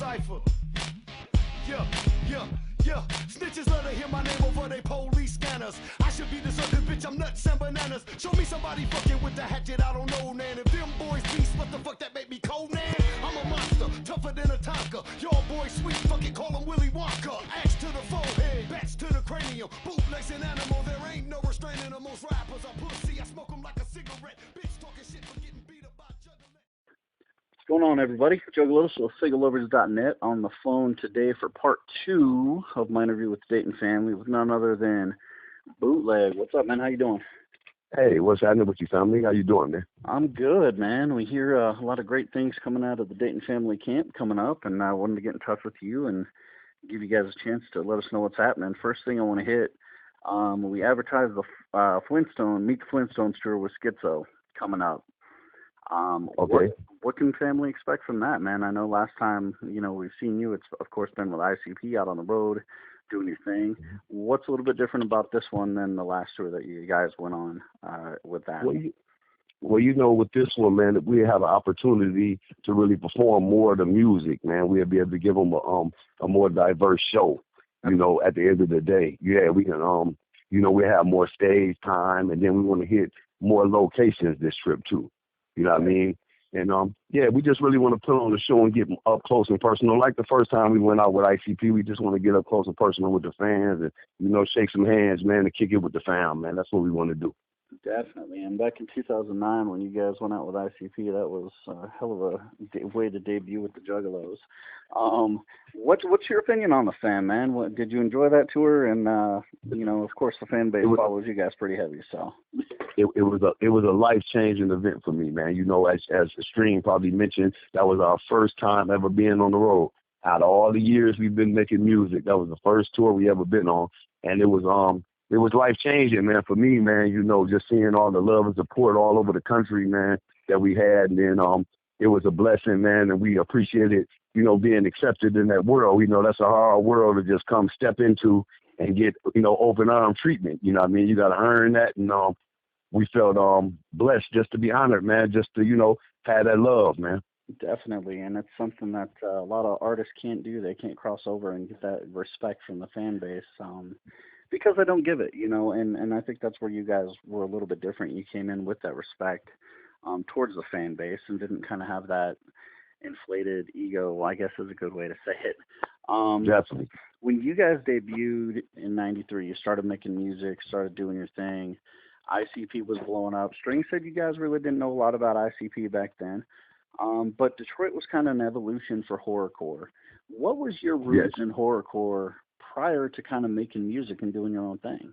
cipher. Yeah, yeah, yeah. Snitches love to hear my name over they police scanners. I should be deserted, bitch, I'm nuts and bananas. Show me somebody fucking with the hatchet, I don't know, man. If them boys beast, what the fuck that make me cold, man? I'm a monster, tougher than a Tonka. Y'all boys sweet, fucking call him Willy Wonka. Axe to the forehead, bats to the cranium. Bootleg's an animal, there ain't no restraining them. Most rappers are pussy, I smoke them like a cigarette. Bitch talking shit for getting beat up by Juggalotus. What's going on, everybody? Juggalotus with Faygoluvers.net on the phone today for part 2 of my interview with the Dayton Family with none other than Bootleg. What's up, man? How you doing? Hey, what's happening with you, family? How you doing, man? I'm good, man. We hear a lot of great things coming out of the Dayton Family camp coming up, and I wanted to get in touch with you and give you guys a chance to let us know what's happening. First thing I want to hit, we advertised the Flintstone, Meet the Flintstones tour with Schizo coming up. Okay. What can family expect from that, man? I know last time, we've seen you, it's of course been with ICP out on the road doing your thing. What's a little bit different about this one than the last tour that you guys went on with that? Well, with this one, man, we have an opportunity to really perform more of the music, man. We'll be able to give them a more diverse show, at the end of the day. Yeah, we can, we have more stage time, and then we want to hit more locations this trip, too. You know what I mean? And, we just really want to put on the show and get up close and personal. Like the first time we went out with ICP, we just want to get up close and personal with the fans and, shake some hands, man, and kick it with the fam, man. That's what we want to do. Definitely. And back in 2009, when you guys went out with ICP, that was a hell of a way to debut with the Juggalos. What's your opinion on the fam, man? Did you enjoy that tour? And, of course, the fan base follows you guys pretty heavy, so. It was a life-changing event for me, man. As the stream probably mentioned, that was our first time ever being on the road. Out of all the years we've been making music, that was the first tour we ever been on, and it was life-changing, man, for me, man, just seeing all the love and support all over the country, man, that we had. And then it was a blessing, man, and we appreciated, being accepted in that world. That's a hard world to just come step into and get, open arm treatment. You know what I mean? You got to earn that. And we felt blessed just to be honored, man, just to, have that love, man. Definitely, and it's something that a lot of artists can't do. They can't cross over and get that respect from the fan base because they don't give it, and I think that's where you guys were a little bit different. You came in with that respect towards the fan base and didn't kind of have that inflated ego, I guess is a good way to say it. Definitely. When you guys debuted in '93, you started making music, started doing your thing. ICP was blowing up. String said you guys really didn't know a lot about ICP back then. But Detroit was kind of an evolution for horrorcore. What was your roots in horrorcore prior to kind of making music and doing your own thing?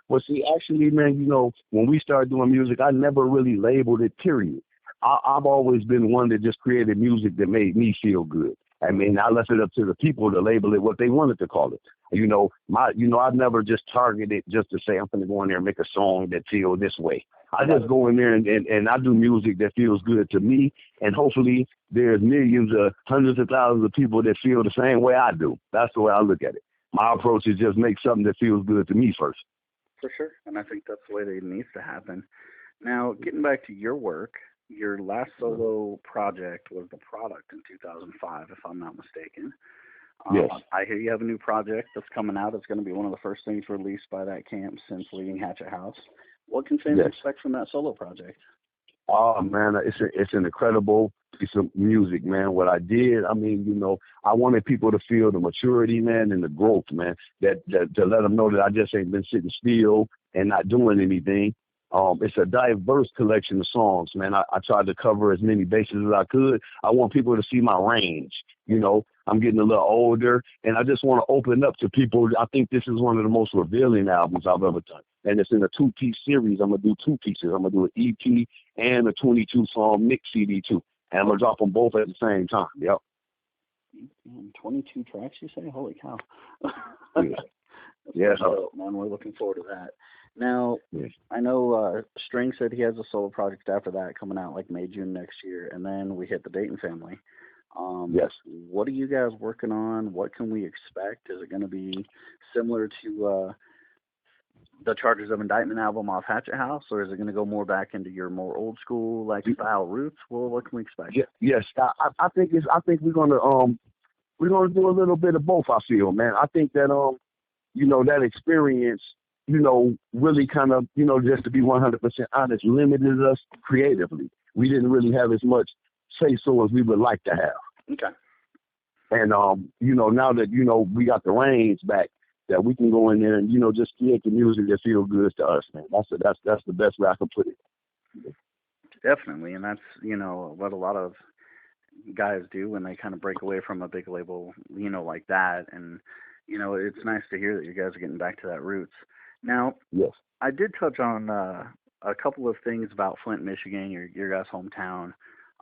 Well, see, actually, man, when we started doing music, I never really labeled it, period. I've always been one that just created music that made me feel good. I mean, I left it up to the people to label it what they wanted to call it. I've never just targeted just to say I'm going to go in there and make a song that feels this way. I just go in there and I do music that feels good to me, and hopefully there's millions of hundreds of thousands of people that feel the same way I do. That's the way I look at it. My approach is just make something that feels good to me first. For sure, and I think that's the way that it needs to happen. Now, getting back to your work, your last solo project was The Product in 2005, if I'm not mistaken. Yes. I hear you have a new project that's coming out. It's going to be one of the first things released by that camp since leaving Hatchet House. What can fans expect from that solo project? Oh, man, it's an incredible piece of music, man. What I did, I wanted people to feel the maturity, man, and the growth, man, that to let them know that I just ain't been sitting still and not doing anything. It's a diverse collection of songs, man. I tried to cover as many bases as I could. I want people to see my range. I'm getting a little older, and I just want to open up to people. I think this is one of the most revealing albums I've ever done. And it's in a 2-piece series. I'm going to do 2 pieces. I'm going to do an EP and a 22-song mix CD, too. And I'm going to drop them both at the same time. Yep. 22 tracks, you say? Holy cow. Yeah. Man, we're looking forward to that. Now, I know String said he has a solo project after that coming out like May, June next year, and then we hit the Dayton Family. Yes. What are you guys working on? What can we expect? Is it going to be similar to the Charges of Indictment album off Hatchet House, or is it going to go more back into your more old school like style roots? Well, what can we expect? Yes, I think we're gonna do a little bit of both. I feel, man. I think that that experience, really kind of, just to be 100% honest, limited us creatively. We didn't really have as much say so as we would like to have. Okay. And now that we got the reins back, that we can go in there and just create the music that feels good to us, man. That's the best way I can put it. Definitely, and that's what a lot of guys do when they kind of break away from a big label, like that. And it's nice to hear that you guys are getting back to that roots. Now, yes, I did touch on a couple of things about Flint, Michigan, your guys' hometown.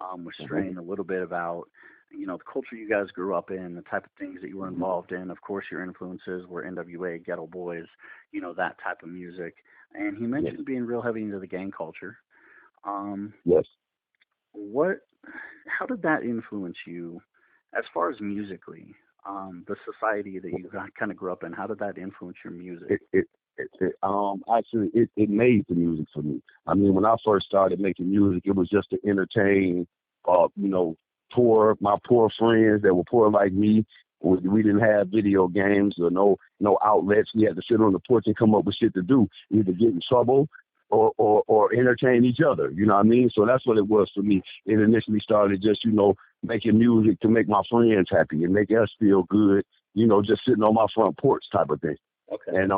Was straying a little bit about the culture you guys grew up in, the type of things that you were involved in. Of course, your influences were NWA, Ghetto Boys, that type of music. And he mentioned being real heavy into the gang culture. Yes. How did that influence you as far as musically? The society that you kind of grew up in, how did that influence your music? Actually, it made the music for me. I mean, when I first started making music, it was just to entertain, my poor friends that were poor like me. We didn't have video games or no outlets. We had to sit on the porch and come up with shit to do, either get in trouble or entertain each other. You know what I mean? So that's what it was for me. It initially started just, making music to make my friends happy and make us feel good, just sitting on my front porch type of thing. Okay. And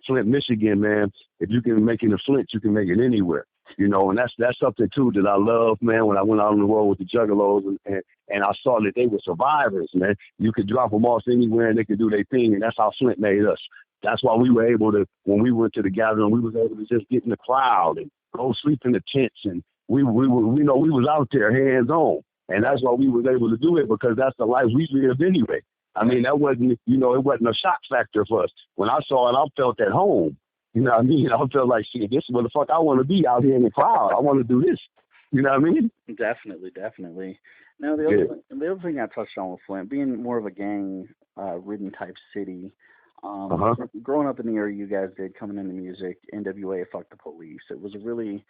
Flint, Michigan, man, if you can make it in Flint, you can make it anywhere. And that's something too that I love, man. When I went out on the road with the Juggalos and I saw that they were survivors, man. You could drop them off anywhere and they could do their thing, and that's how Flint made us. That's why we were able to, when we went to the gathering, we was able to just get in the crowd and go sleep in the tents, and we was out there hands on, and that's why we was able to do it, because that's the life we lived anyway. I mean, that wasn't, it wasn't a shock factor for us. When I saw it, I felt at home. You know what I mean? I felt like, shit, this is what the fuck I want to be, out here in the crowd. I want to do this. You know what I mean? Definitely. Now, the other thing I touched on with Flint, being more of a gang-ridden type city, growing up in the area you guys did, coming into music, NWA, Fuck the Police, it was a really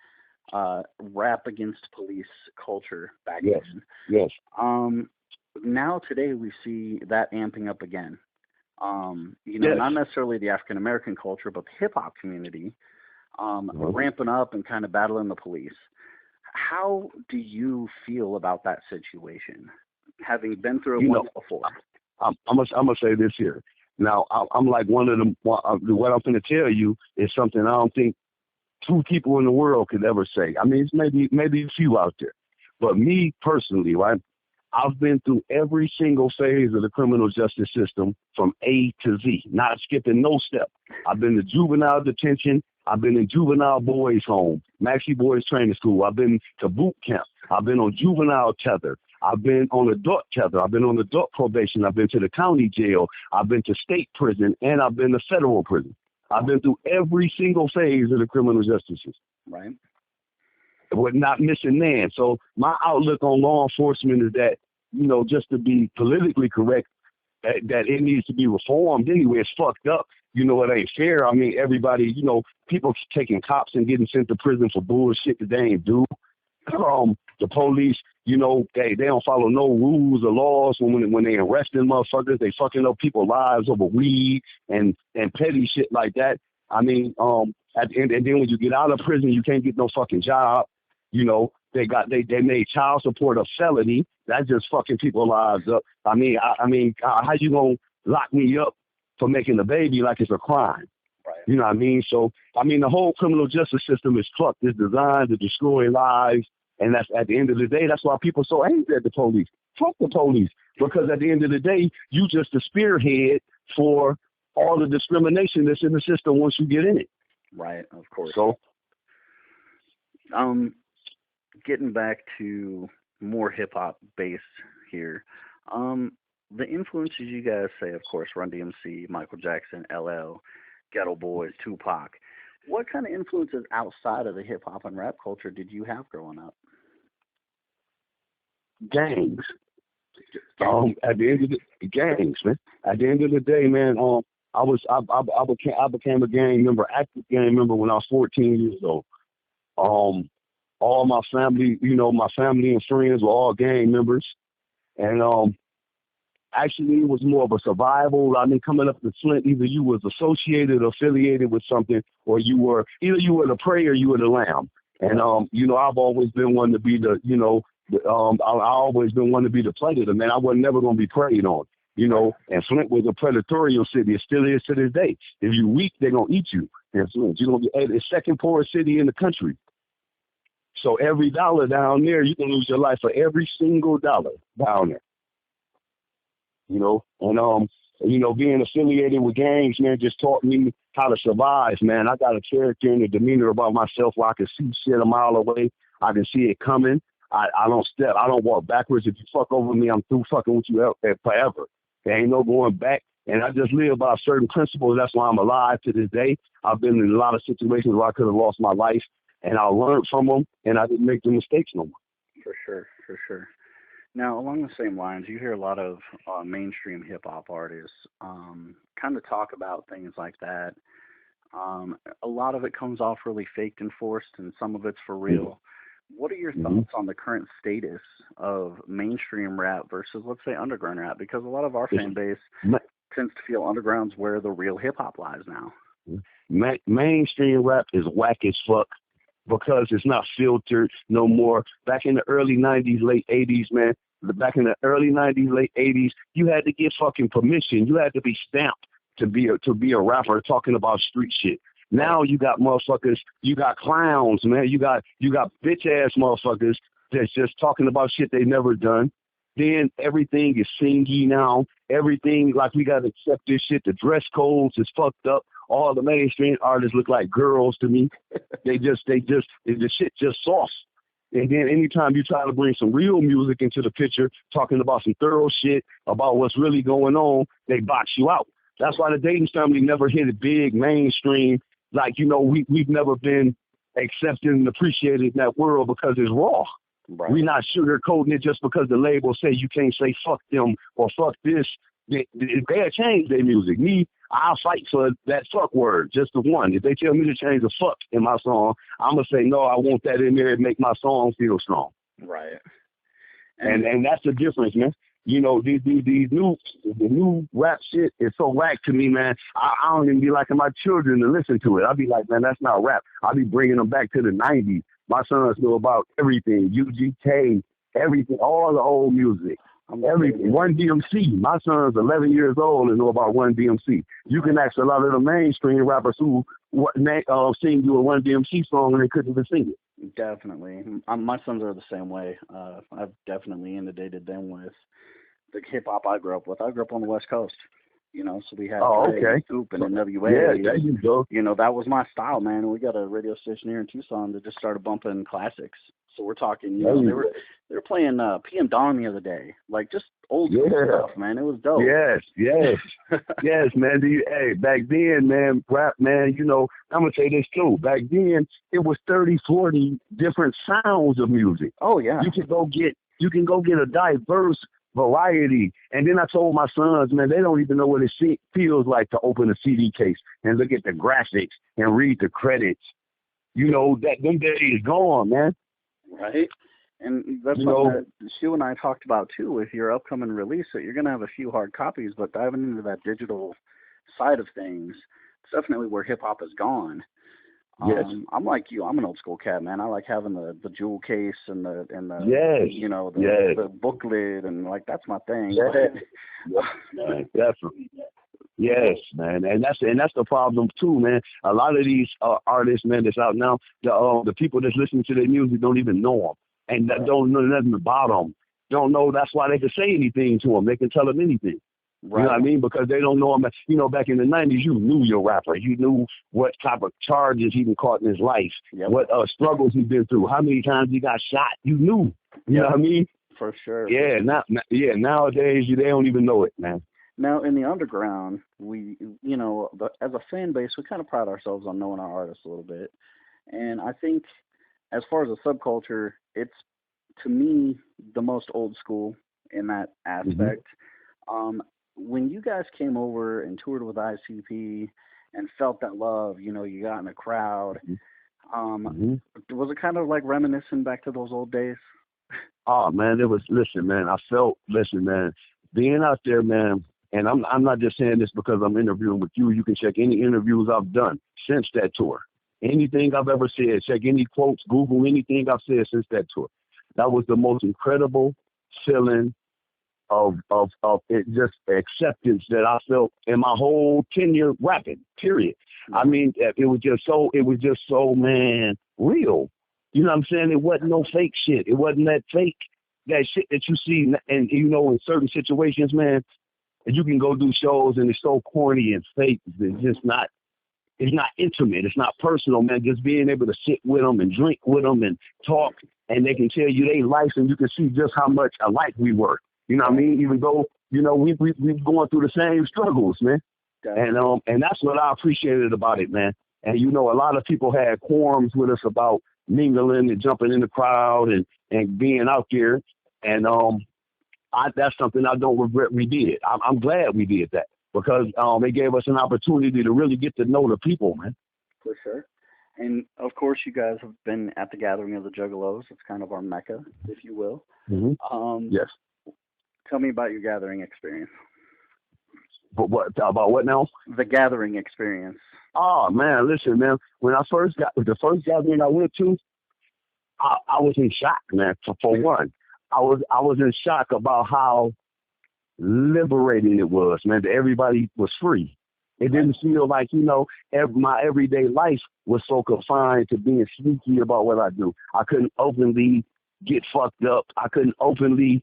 rap against police culture back then. Yes. Now, today, we see that amping up again. Not necessarily the African-American culture, but the hip-hop community ramping up and kind of battling the police. How do you feel about that situation, having been through it once before? I'm gonna say this here. Now, I'm like one of them. What I'm going to tell you is something I don't think two people in the world could ever say. I mean, it's maybe a few out there. But me personally, right, I've been through every single phase of the criminal justice system from A to Z, not skipping no step. I've been to juvenile detention. I've been in juvenile boys home, Maxie Boys Training School. I've been to boot camp. I've been on juvenile tether. I've been on adult tether. I've been on adult probation. I've been to the county jail. I've been to state prison, and I've been to federal prison. I've been through every single phase of the criminal justice system. Right. We're not missing man. So my outlook on law enforcement is that, just to be politically correct, that it needs to be reformed anyway. It's fucked up. It ain't fair. I mean, everybody, people taking cops and getting sent to prison for bullshit that they ain't do. The police, they don't follow no rules or laws when they arresting motherfuckers. They fucking up people's lives over weed and petty shit like that. I mean, and then when you get out of prison, you can't get no fucking job. They made child support a felony. That's just fucking people's lives up. I mean, how you gonna lock me up for making a baby like it's a crime? Right. You know what I mean? So, I mean, the whole criminal justice system is fucked. It's designed to destroy lives. And that's, at the end of the day, that's why people are so angry at the police. Fuck the police. Because at the end of the day, you just a spearhead for all the discrimination that's in the system once you get in it. Right, of course. So, getting back to more hip-hop base here, the influences you guys say, of course, Run DMC, Michael Jackson, LL, Ghetto Boys, Tupac. What kind of influences outside of the hip-hop and rap culture did you have growing up? Gangs. At the end of the gangs, man. At the end of the day, man, I became a gang member, active gang member when I was 14 years old. All my family, my family and friends were all gang members, and actually it was more of a survival. I mean, coming up to Flint, either you was associated or affiliated with something, or either you were the prey or you were the lamb. And I've always been one to be I always been one to be the predator, man. I was never gonna be preyed on. And Flint was a predatorial city. It still is to this day. If you weak, they're going to eat you. And Flint, you're going to be the second poorest city in the country. So every dollar down there, you can lose your life for every single dollar down there. Being affiliated with gangs, man, just taught me how to survive, man. I got a character and a demeanor about myself where I can see shit a mile away. I can see it coming. I don't step. I don't walk backwards. If you fuck over me, I'm through fucking with you forever. There ain't no going back. And I just live by certain principles. That's why I'm alive to this day. I've been in a lot of situations where I could have lost my life, and I learned from them, and I didn't make the mistakes no more. For sure. Now, along the same lines, you hear a lot of mainstream hip-hop artists kind of talk about things like that. A lot of it comes off really faked and forced, and some of it's for real. Mm-hmm. What are your thoughts on the current status of mainstream rap versus, let's say, underground rap? Because a lot of our fan base tends to feel underground's where the real hip-hop lies now. Mainstream rap is whack as fuck because it's not filtered no more. Back in the early 90s, late 80s, man, back in the early 90s, late 80s, you had to get fucking permission. You had to be stamped to be a rapper talking about street shit. Now you got motherfuckers, you got clowns, man. You got bitch ass motherfuckers that's just talking about shit they never done. Then everything is singy now. Everything, like, we gotta accept this shit. The dress codes is fucked up. All the mainstream artists look like girls to me. The shit just sauce. And then anytime you try to bring some real music into the picture, talking about some thorough shit about what's really going on, they box you out. That's why the Dayton Family never hit it big mainstream. Like, we've never been accepted and appreciated in that world because it's raw. Right. We're not sugarcoating it just because the label say you can't say fuck them or fuck this. They'll change their music. Me, I'll fight for that fuck word, just the one. If they tell me to change the fuck in my song, I'm going to say, no, I want that in there and make my song feel strong. Right. And that's the difference, man. These new rap shit is so whack to me, man. I don't even be liking my children to listen to it. I'll be like, man, that's not rap. I'll be bringing them back to the 90s. My sons know about everything, UGK, everything, all the old music, everything. Run DMC. My son's 11 years old and know about Run DMC. You can ask a lot of the mainstream rappers who sing you a Run DMC song and they couldn't even sing it. Definitely. My sons are the same way. I've definitely inundated them with the hip-hop I grew up with. I grew up on the West Coast, so we had Scoop and NWA. Yeah, there you go. That was my style, man. We got a radio station here in Tucson that just started bumping classics. So we're talking, they were playing PM Dawn the other day, like just old stuff, man. It was dope. Yes, yes, man. Hey, back then, man, rap, man, I'm going to say this too. Back then, it was 30, 40 different sounds of music. Oh, yeah. You can go get a diverse variety. And then I told my sons, man, they don't even know what it feels like to open a CD case and look at the graphics and read the credits. That them days gone, man. Right. And that's what Sue and I talked about, too, with your upcoming release. So you're going to have a few hard copies, but diving into that digital side of things, it's definitely where hip-hop has gone. Yes. I'm like you. I'm an old school cat, man. I like having the jewel case and the the booklet, and like that's my thing. Yes, man, definitely. Yes, man, and that's the problem too, man. A lot of these artists, man, that's out now, the people that's listening to their music don't even know them, and don't know nothing about them. Don't know. That's why they can say anything to them. They can tell them anything. Right. You know what I mean? Because they don't know him. Back in the 90s, you knew your rapper. You knew what type of charges he been caught in his life, what struggles he's been through, how many times he got shot. You knew. You know what I mean? For sure. Yeah. Nowadays, they don't even know it, man. Now, in the underground, we, as a fan base, we kind of pride ourselves on knowing our artists a little bit. And I think as far as a subculture, it's, to me, the most old school in that aspect. when you guys came over and toured with ICP and felt that love, you got in a crowd, Mm-hmm. was it kind of like reminiscing back to those old days? Oh man, listen, man, listen, man, being out there, man, and I'm not just saying this because I'm interviewing with you. You can check any interviews I've done since that tour. Anything I've ever said, check any quotes, Google anything I've said since that tour. That was the most incredible feeling of it, just acceptance that I felt in my whole tenure rapping, period. I mean, it was just so, man, real. You know what I'm saying? It wasn't no fake shit. It wasn't that shit that you see, and in certain situations, man, you can go do shows and it's so corny and fake. It's not intimate. It's not personal, man. Just being able to sit with them and drink with them and talk, and they can tell you their life, and you can see just how much alike we were. You know what I mean? Even though, we've going through the same struggles, man. And that's what I appreciated about it, man. And, a lot of people had quorums with us about mingling and jumping in the crowd and being out there. And that's something I don't regret we did. I'm glad we did that because it gave us an opportunity to really get to know the people, man. For sure. And, of course, you guys have been at the gathering of the Juggalos. It's kind of our mecca, if you will. Mm-hmm. Yes. Tell me about your gathering experience. But about what now? The gathering experience. Oh man, listen, man. When the first gathering I went to, I was in shock, man. For one, I was in shock about how liberating it was, man. That everybody was free. It didn't feel like my everyday life was so confined to being sneaky about what I do. I couldn't openly get fucked up. I couldn't openly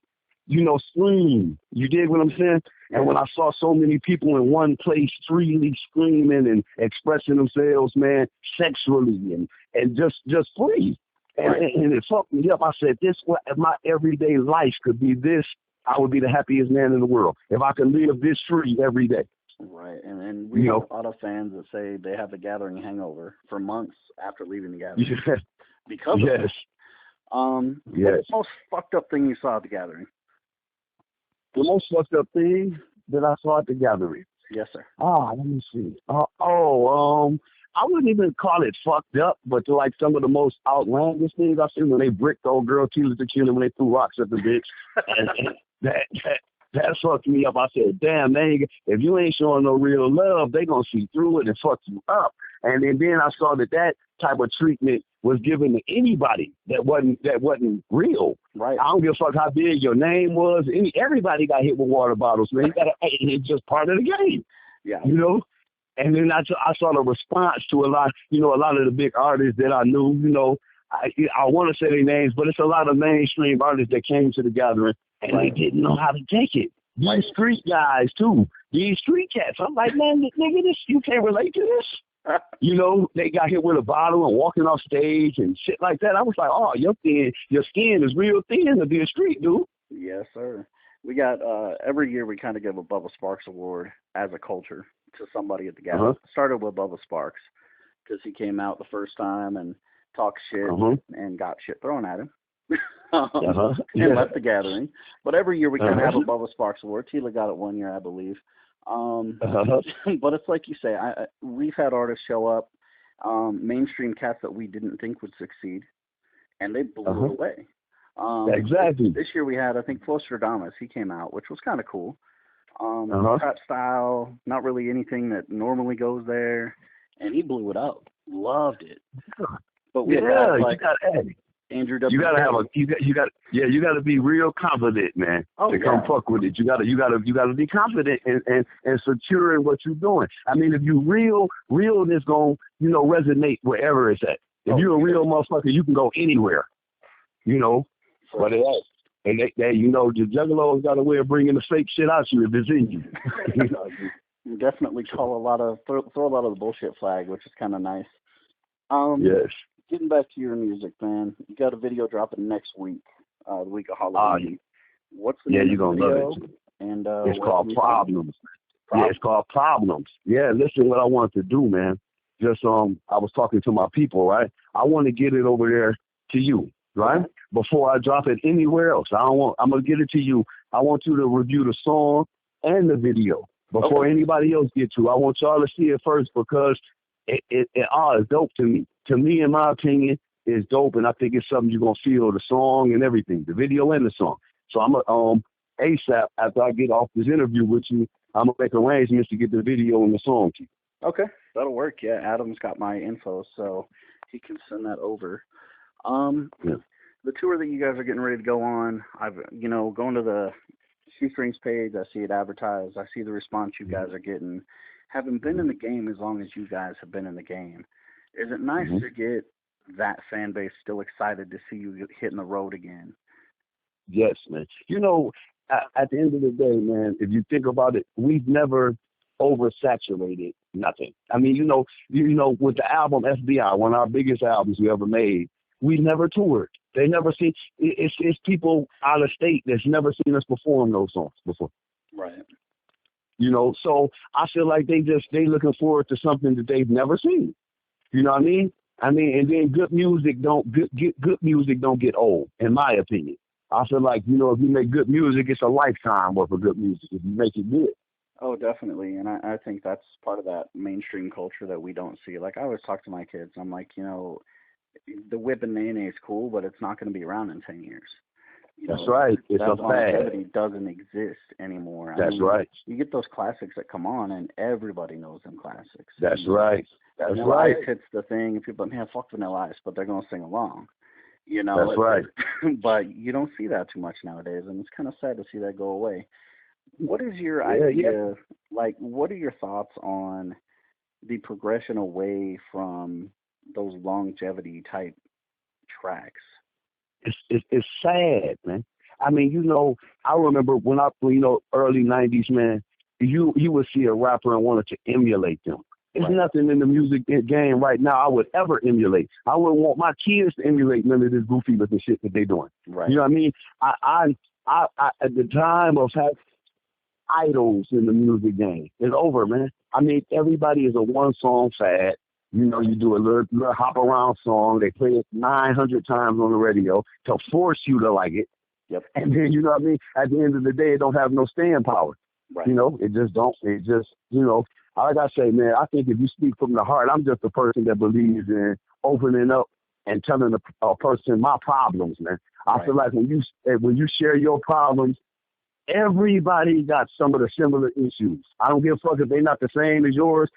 scream. You dig what I'm saying? And when I saw so many people in one place freely screaming and expressing themselves, man, sexually and just free. And it fucked me up. I said, if my everyday life could be this, I would be the happiest man in the world. If I could live this free every day. Right. And we have a lot of fans that say they have the gathering hangover for months after leaving the gathering. Yes. Because of yes. What's the most fucked up thing you saw at the gathering? The most fucked up thing that I saw at the gathering. Yes, sir. Let me see. I wouldn't even call it fucked up, but like some of the most outlandish things I've seen when they bricked the old girl Tila Tequila when they threw rocks at the bitch. and that fucked me up. I said, damn, man, if you ain't showing no real love, they gonna see through it and fuck you up. And then I saw that type of treatment was given to anybody that wasn't real. Right. I don't give a fuck how big your name was. Everybody got hit with water bottles, man. It's just part of the game. Yeah. And then I saw the response to a lot of the big artists that I knew. I want to say their names, but it's a lot of mainstream artists that came to the gathering and they didn't know how to take it. These street guys too. These street cats. I'm like, man, nigga, you can't relate to this. They got hit with a bottle and walking off stage and shit like that. I was like, oh, your skin is real thin to be a street dude. Yes, sir. We got every year we kind of give a Bubba Sparks award as a culture to somebody at the gathering. Started with Bubba Sparks because he came out the first time and talked shit and got shit thrown at him. And left the gathering. But every year we kind of have a Bubba Sparks award. Tila got it one year, I believe. But it's like you say, we've had artists show up, mainstream cats that we didn't think would succeed, and they blew it away. Exactly. This year we had, I think, Flostradamus. He came out, which was kind of cool. Trap style, not really anything that normally goes there, and he blew it up. Loved it. But we had like Andrew W. You gotta be real confident, man, to come fuck with it. You gotta be confident and secure in what you're doing. I mean, if you realness gonna resonate wherever it's at. If you're a real motherfucker, you can go anywhere. But and they the Juggalos got a way of bringing the fake shit out you if it's in you. You definitely throw a lot of the bullshit flag, which is kind of nice. Yes. Getting back to your music, man, you got a video dropping next week, the week of Halloween. What's the name you're of the gonna video? love it. And it's called Problems. Yeah, it's called Problems. Yeah, listen, what I want to do, man. Just I was talking to my people, right? I want to get it over there to you, right? Before I drop it anywhere else. I'm gonna get it to you. I want you to review the song and the video before anybody else gets to. I want y'all to see it first because it all is dope to me. To me, in my opinion, it's dope, and I think it's something you're gonna feel, the song and everything, the video and the song. So I'm ASAP after I get off this interview with you, I'm gonna make arrangements to get the video and the song to you. Okay, that'll work. Yeah, Adam's got my info, so he can send that over. The tour that you guys are getting ready to go on, I've going to the Shoestrings page, I see it advertised, I see the response you guys are getting. Having been in the game as long as you guys have been in the game, is it nice to get that fan base still excited to see you hitting the road again? Yes, man. At the end of the day, man, if you think about it, we've never oversaturated nothing. I mean, with the album FBI, one of our biggest albums we ever made, we never toured. They never seen it's people out of state that's never seen us perform those songs before. Right. So I feel like they looking forward to something that they've never seen. You know what I mean? And then good music don't get old, in my opinion. I feel like, if you make good music, it's a lifetime worth of good music if you make it good. Oh, definitely. And I think that's part of that mainstream culture that we don't see. Like, I always talk to my kids. I'm like, the whip and nay is cool, but it's not going to be around in 10 years. That's right. It's a fad. Longevity doesn't exist anymore. That's right. You get those classics that come on, and everybody knows them classics. That's right. That's Vanilla right. Ice hits the thing, and people, man, fuck Vanilla Ice, but they're going to sing along. That's right. But you don't see that too much nowadays, and it's kind of sad to see that go away. What is your idea? Like, what are your thoughts on the progression away from those longevity type tracks? It's sad, man. I mean, I remember when early 90s, man, you would see a rapper and wanted to emulate them. There's nothing in the music game right now I would ever emulate. I wouldn't want my kids to emulate none of this goofy looking shit that they're doing. Right. You know what I mean? I at the time of having idols in the music game, it's over, man. I mean, everybody is a one song fad. You do a little hop around song. They play it 900 times on the radio to force you to like it. Yep. And then, you know what I mean? At the end of the day, it don't have no staying power. Right. It just don't. It just, like I say, man, I think if you speak from the heart, I'm just a person that believes in opening up and telling a person my problems, man. I feel like when you share your problems, everybody got some of the similar issues. I don't give a fuck if they're not the same as yours.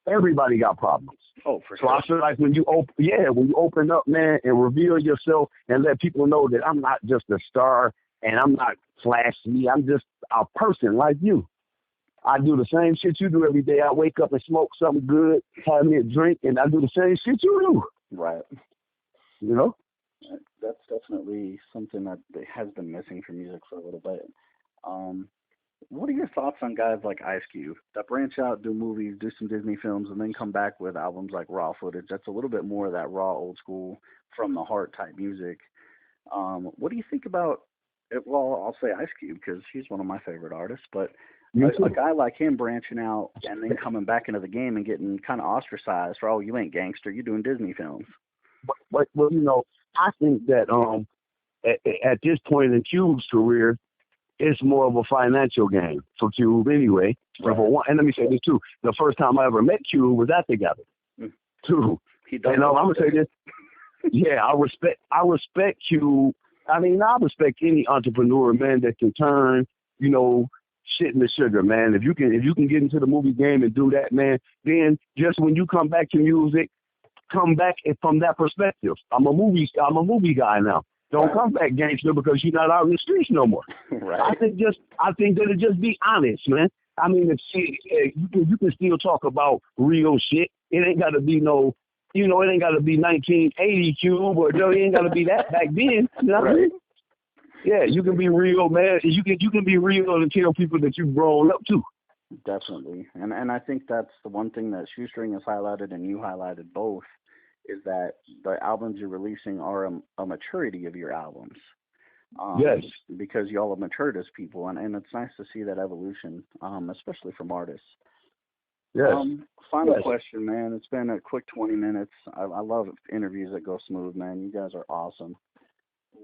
Everybody got problems. Oh, for sure. So I feel like when you open up, man, and reveal yourself and let people know that I'm not just a star and I'm not flashy. I'm just a person like you. I do the same shit you do every day. I wake up and smoke something good, have me a drink, and I do the same shit you do. Right. That's definitely something that has been missing from music for a little bit. What are your thoughts on guys like Ice Cube that branch out, do movies, do some Disney films, and then come back with albums like Raw Footage? That's a little bit more of that raw, old school, from the heart type music. What do you think about it? Well, I'll say Ice Cube because he's one of my favorite artists, but a guy like him branching out and then coming back into the game and getting kind of ostracized for, oh, you ain't gangster, you're doing Disney films. Well, I think that at this point in Cube's career, it's more of a financial game for Cube anyway. Right. For one, and let me say this too: the first time I ever met Cube was at the Gathering. Too. I'm gonna say this. Yeah, I respect Cube. I mean, I respect any entrepreneur, man, that can turn, shit into sugar, man. If you can get into the movie game and do that, man, then just when you come back to music, come back from that perspective. I'm a movie guy now. Don't come back gangster because you're not out in the streets no more. Right. I think that it just be honest, man. I mean, you can still talk about real shit. It ain't got to be no, it ain't got to be 1980 Cube or it ain't got to be that back then. You know what I mean? Yeah, you can be real, man. You can be real and tell people that you've grown up too. Definitely, and I think that's the one thing that Shoestring has highlighted and you highlighted both, is that the albums you're releasing are a maturity of your albums. Yes. Because y'all have matured as people, and it's nice to see that evolution, especially from artists. Yes. Final question, man. It's been a quick 20 minutes. I love interviews that go smooth, man. You guys are awesome.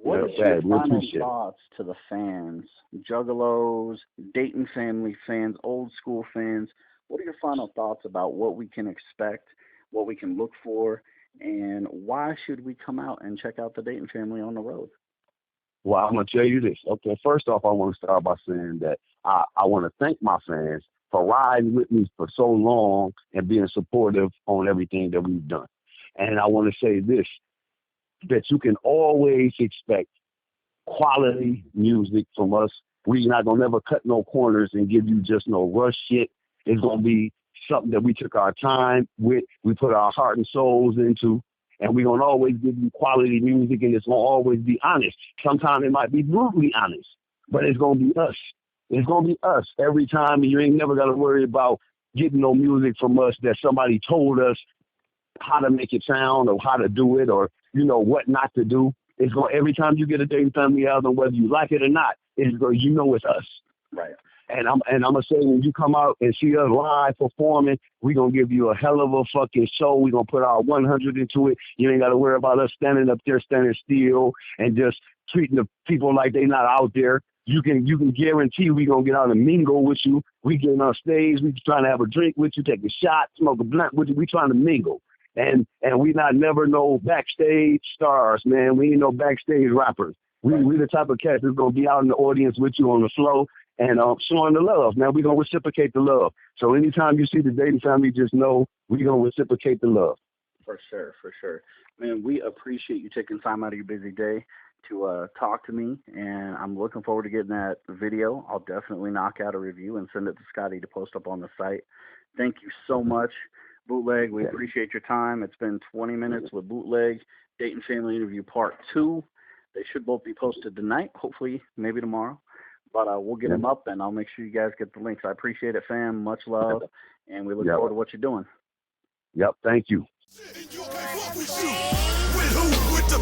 What is your final thoughts to the fans, Juggalos, Dayton Family fans, old school fans? What are your final thoughts about what we can expect, what we can look for, and why should we come out and check out the Dayton Family on the road? Well, I'm going to tell you this. Okay, first off, I want to start by saying that I want to thank my fans for riding with me for so long and being supportive on everything that we've done. And I want to say this, that you can always expect quality music from us. We're not going to never cut no corners and give you just no rush shit. It's going to be something that we took our time with, we put our heart and souls into, and we're going to always give you quality music, and it's going to always be honest. Sometimes it might be brutally honest, but it's going to be us. It's going to be us every time, and you ain't never got to worry about getting no music from us that somebody told us how to make it sound or how to do it or, you know, what not to do. It's going every time you get a Dayton Family album, whether you like it or not, it's going, you know, it's us. Right. And I'm gonna say, when you come out and see us live performing, we're gonna give you a hell of a fucking show. We're gonna put our 100 into it. You ain't gotta worry about us standing up there, standing still, and just treating the people like they not out there. You can guarantee we gonna get out and mingle with you. We getting on stage, we trying to have a drink with you, take a shot, smoke a blunt with you. We trying to mingle. And we not never no backstage stars, man. We ain't no backstage rappers. We the type of cats that's gonna be out in the audience with you on the floor and showing the love, man. We're gonna reciprocate the love. So anytime you see the Dayton Family, just know we're gonna reciprocate the love. For sure. Man, we appreciate you taking time out of your busy day to talk to me, and I'm looking forward to getting that video. I'll definitely knock out a review and send it to Scotty to post up on the site. Thank you so much, Bootleg. We appreciate your time. It's been 20 minutes with Bootleg, Dayton Family Interview Part 2. They should both be posted tonight, hopefully, maybe tomorrow. But we'll get them up, and I'll make sure you guys get the links. I appreciate it, fam. Much love, and we look forward to what you're doing. Yep, thank you. With who? With the